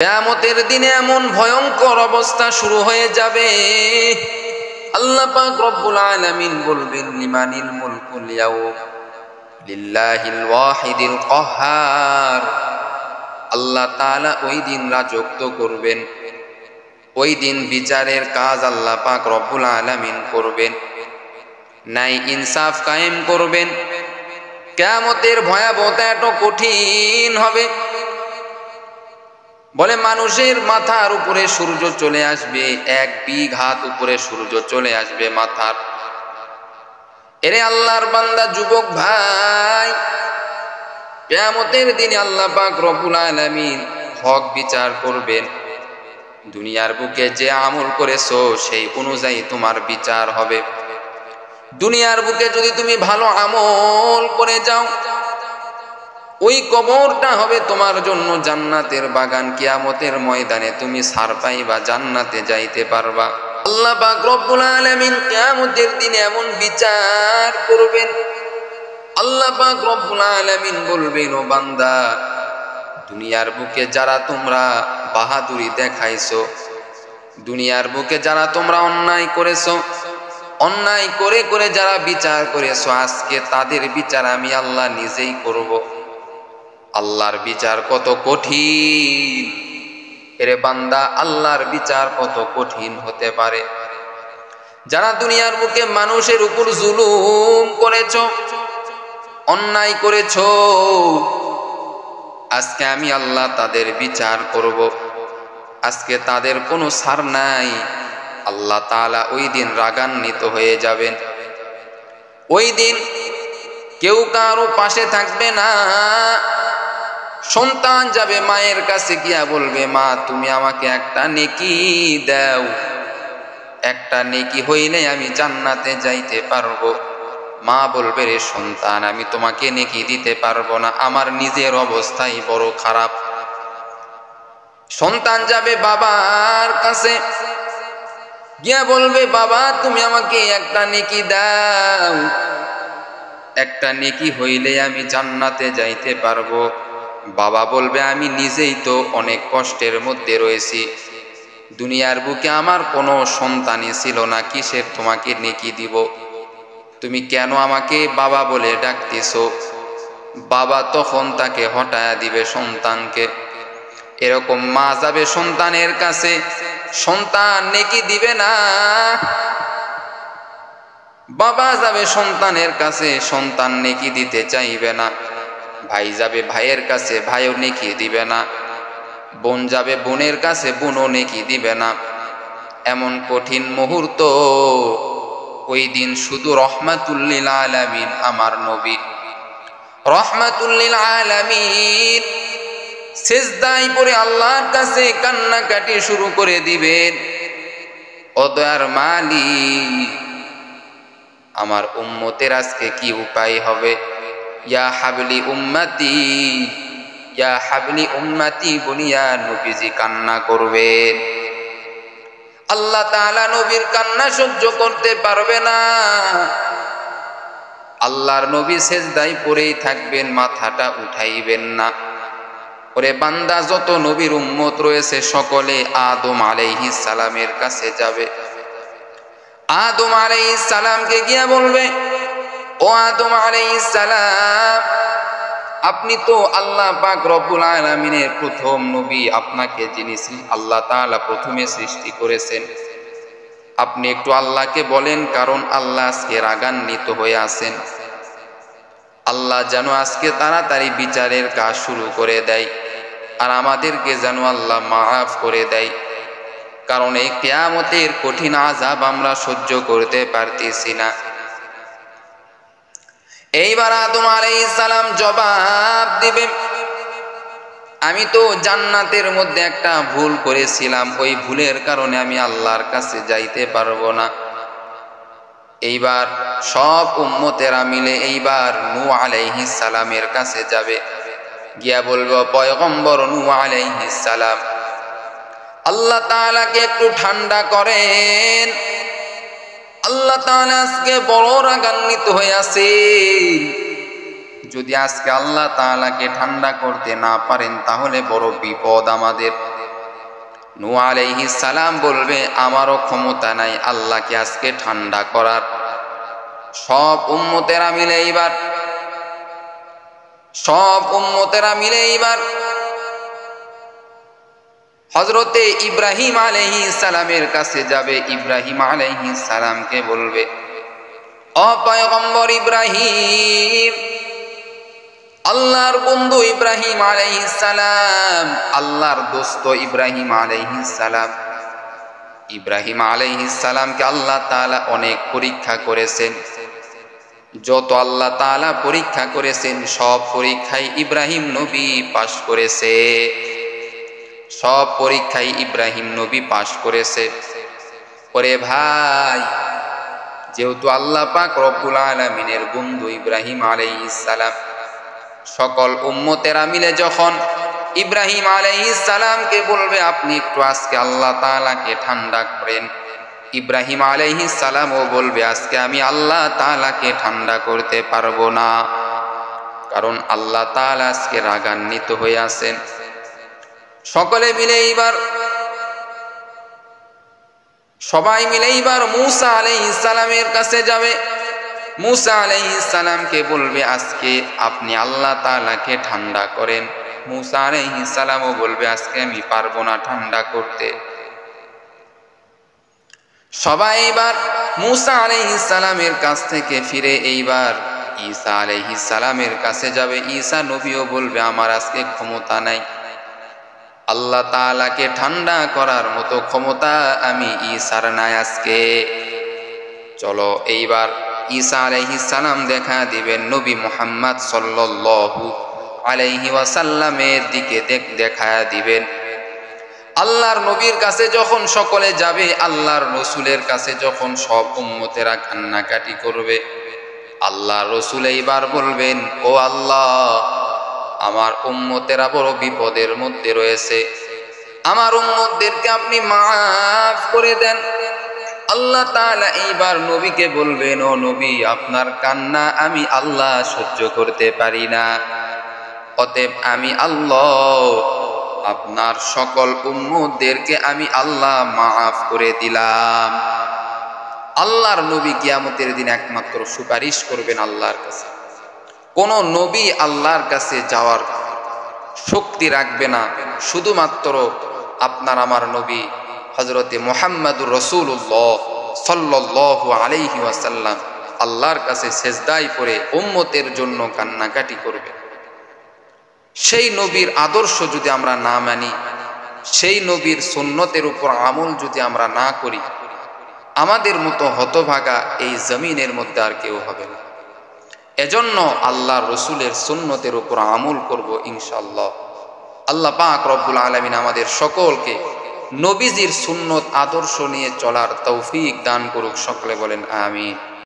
কিয়ামতের দিনে এমন ভয়ঙ্কর অবস্থা শুরু হয়ে যাবে, আল্লাহ পাক রব্বুল আলামিন বলবেন লিমানিল মুলকুল ইয়াউম লিল্লাহিল ওয়াহিদিল কাহ্হার। আল্লাহ তাআলা ওই দিন রাজত্ব করবেন, ওই দিন বিচারের কাজ আল্লাহ পাক রব্বুল আলামিন করবেন, নাই ইনসাফ কায়েম করবেন। কিয়ামতের ভয়াবহতা এত কঠিন হবে, বলে মানুষের মাথার উপরে সূর্য চলে আসবে, 1 বিঘাত উপরে সূর্য চলে আসবে মাথার। এরে আল্লাহর বান্দা যুবক ভাই, কিয়ামতের দিনে আল্লাহ পাক রব্বুল আলামিন হক বিচার করবেন। দুনিয়ার বুকে যে আমল করেছো সেই অনুযায়ী তোমার বিচার হবে। দুনিয়ার বুকে যদি তুমি ভালো আমল করে যাও, ওই কবরটা হবে তোমার জন্য জান্নাতের বাগান। কিয়ামতের ময়দানে তুমি ছাড় পাইবা, জান্নাতে যাইতে পারবা। আল্লাহ পাক রব্বুল আলামিন কিয়ামতের দিনে এমন বিচার করবেন, আল্লাহ পাক রব্বুল আলামিন বলবেন, ও বান্দা, দুনিয়ার বুকে যারা তোমরা বাহাদুরি দেখাইছো, দুনিয়ার বুকে যারা তোমরা অন্যায় করেছো, অন্যায় করে করে যারা বিচার করেছো, আজকে তাদের বিচার আমি আল্লাহ নিজেই করব। আল্লাহর বিচার কত কঠিন! এরে বান্দা, আল্লাহর বিচার কত কঠিন হতে পারে। যারা দুনিয়ার বুকে মানুষের উপর জুলুম করেছো, অন্যায় করেছো, আজকে আমি আল্লাহ তাদের বিচার করব। আজকে তাদের কোনো ছাড় নাই। আল্লাহ তাআলা ওই দিন রাগান্বিত হয়ে যাবেন। ওই দিন কেউ কারো পাশে থাকবে না। সন্তান যাবে মায়ের কাছে গিয়া বলবে, মা তুমি আমাকে একটা নেকি দাও, একটা নেকি হইলে আমি জান্নাতে যাইতে পারবো। মা বলবে, রে সন্তান, আমি তোমাকে নেকি দিতে পারবো না, আমার নিজের অবস্থাই বড় খারাপ। সন্তান যাবে বাবার কাছে গিয়া বলবে, বাবা তুমি আমাকে একটা নেকি দাও, একটা নেকি হইলে আমি জান্নাতে যাইতে পারবো। বাবা বলবে, আমি নিজেই তো অনেক কষ্টের মধ্যে রয়েছি, দুনিয়ার বুকে আমার কোনো সন্তানই ছিল না, কিসের তোমাকে নেকি দিব? তুমি কেন আমাকে বাবা বলে ডাকতেছো? বাবা তখন তাকে হটায়া দিবে সন্তানকে। এরকম মা যাবে সন্তানের কাছে, সন্তান নেকি দিবে না। বাবা যাবে সন্তানের কাছে, সন্তান নেকি দিতে চাইবে না। ভাই যাবে ভাইয়ের কাছে, ভাইও নেকি দিবে না। বোন যাবে বোনের কাছে, বোনও নেকি দিবে না। এমন কঠিন মুহূর্ত, ওই দিন শুধু রহমাতুল লিল আলামিন আমার নবী রহমাতুল লিল আলামিন সিজদায় পড়ে আল্লাহর কাছে কান্নাকাটি শুরু করে দিবেন, ও দয়ার মালিক, আমার উম্মতের আজকে কি উপায় হবে? ইয়া হাবলি উম্মতি, ইয়া হাবলি উম্মতি বলিয়া নবীজি কান্না করবেন। আল্লাহ তাআলা নবীর কান্না সহ্য করতে পারবে না। আল্লাহর নবী সিজদায় পড়েই থাকবেন, মাথাটা উঠাইবেন না। ওরে বান্দা, যত নবীর উম্মত রয়েছে সকলে আদম আলাইহিস সালামের কাছে যাবে। আদম আলাইহিস সালামকে গিয়া বলবে, ও আদম আলাইহিস সালাম, আপনি তো আল্লাহ পাক রব্বুল আলামিনের প্রথম নবী, আপনাকে যিনি আল্লাহ তাআলা প্রথমে সৃষ্টি করেছেন, আপনি একটু আল্লাহকে বলেন, কারণ আল্লাহ আজকে রাগান্বিত হয়ে আছেন। আল্লাহ যেন আজকে তাড়াতাড়ি বিচারের কাজ শুরু করে দেয়, আর আমাদেরকে যেন আল্লাহ মাফ করে দেয়, কারণ এই কিয়ামতের কঠিন আযাব আমরা সহ্য করতে পারতেছি না। এইবার আদম আলাইহিস সালাম জবাব দিবে, আমি তো জান্নাতের মধ্যে একটা ভুল করেছিলাম, ওই ভুলের কারণে আমি আল্লাহর কাছে যাইতে পারবো না। এইবার সব উম্মতেরা মিলে এইবার নূহ আলাইহিস সালামের কাছে যাবে, গিয়া বলবো, পয়গম্বর নূহ আলাইহিস সালাম, আল্লাহ তাআলাকে একটু ঠান্ডা করেন। আল্লাহ তাআলা আজকে বড় রাগান্বিত হয়ে আছেন। যদি আজকে আল্লাহ তাআলাকে ঠান্ডা করতে না পারেন, তাহলে বড় বিপদ আমাদের। নূহ আলাইহিস সালাম বলবে আমারও ক্ষমতা নাই আল্লাহকে আজকে ঠান্ডা করার। সব উম্মতেরা মিলে এইবার হযরতে ইব্রাহিম আলাইহিস সালামের কাছে যাবে। ইব্রাহিম আলাইহিস সালামকে বলবে, ও পয়গম্বর ইব্রাহিম, আল্লাহর বন্ধু ইব্রাহিম আলাইহিস সালাম, আল্লাহর দোস্ত ইব্রাহিম আলাইহিস সালাম, ইব্রাহিম আলাইহিস সালামকে আল্লাহ তাআলা অনেক পরীক্ষা করেছেন। যত আল্লাহ তাআলা পরীক্ষা করেছেন সব পরীক্ষায় ইব্রাহিম নবী পাশ করেছে, সব পরীক্ষায় ইব্রাহিম নবী পাশ করেছে। ওরে ভাই, যেহেতু আল্লাহ পাক রব্বুল আলামিনের বন্ধু ইব্রাহিম আলাইহিস সালাম, সকল উম্মতেরা মিলে যখন ইব্রাহিম আলাইহিস সালামকে বলবে আপনি একটু আজকে আল্লাহ তাআলাকে ঠান্ডা করেন, ইব্রাহিম আলাইহিস সালামও বলবে আজকে আমি আল্লাহ তাআলাকে ঠান্ডা করতে পারবো না, কারণ আল্লাহ তাআলা আজকে রাগান্বিত হয়ে আছেন। সকলে মিলে এইবার সবাই মিলে এইবার মূসা আলাইহিস সালামের কাছে যাবে। মূসা আলাইহিস সালামকে বলবে আজকে আপনি আল্লাহ তাআলাকে ঠান্ডা করেন। মূসা আলাইহিস সালামও বলবে আজকে আমি পারবো না ঠান্ডা করতে। সবাই এইবার মূসা আলাইহিস সালামের কাছ থেকে ফিরে এইবার ঈসা আলাইহিস সালামের কাছে যাবে। ঈসা নবীও বলবে আমার আজকে ক্ষমতা নাই, আল্লাহ তাআলাকে ঠান্ডা করার মতো ক্ষমতা আমি ঈসার নাই আজকে। চলো এইবার ঈসা আলাইহিস সালাম দেখা দিবেন নবী মুহাম্মদ সাল্লাল্লাহু আলাইহি ওয়াসাল্লামের দিকে দেখা দিবেন। আল্লাহর নবীর কাছে যখন সকলে যাবে, আল্লাহর রসুলের কাছে যখন সব উম্মতেরা কান্নাকাটি করবে, আল্লাহর রসুল এইবার বলবেন ও আল্লাহ, আমার উম্মতেরা বড় বিপদের মধ্যে রয়েছে, আমার উম্মতদেরকে আপনি মাফ করে দেন। আল্লাহ তাআলা এইবার নবীকে বলবেন ও নবী, আপনার কান্না আমি আল্লাহ সহ্য করতে পারি না, অতএব আমি আল্লাহ আপনার সকল উম্মতদেরকে আমি আল্লাহ মাফ করে দিলাম। আল্লাহর নবী কিয়ামতের দিন একমাত্র সুপারিশ করবেন আল্লাহর কাছে। কোন নবী আল্লাহর কাছে যাওয়ার শক্তি রাখবে না, শুধুমাত্র আপনার আমার নবী হযরতে মুহাম্মদুর রাসূলুল্লাহ সাল্লাল্লাহু আলাইহি ওয়াসাল্লাম আল্লাহর কাছে সেজদায় পড়ে উম্মতের জন্য কান্নাকাটি করবে। সেই নবীর আদর্শ যদি আমরা না মানি, সেই নবীর সুন্নতের উপর আমল যদি আমরা না করি, আমাদের মতো হতভাগা এই জমিনের মধ্যে আর কেউ হবে না। এজন্য আল্লাহ রসুলের সুন্নতের উপর আমল করব ইনশাআল্লাহ। আল্লাহ পাক রব্বুল আলামিন আমাদের সকলকে নবীজির সুন্নত আদর্শ নিয়ে চলার তৌফিক দান করুক। সকলে বলেন আমিন।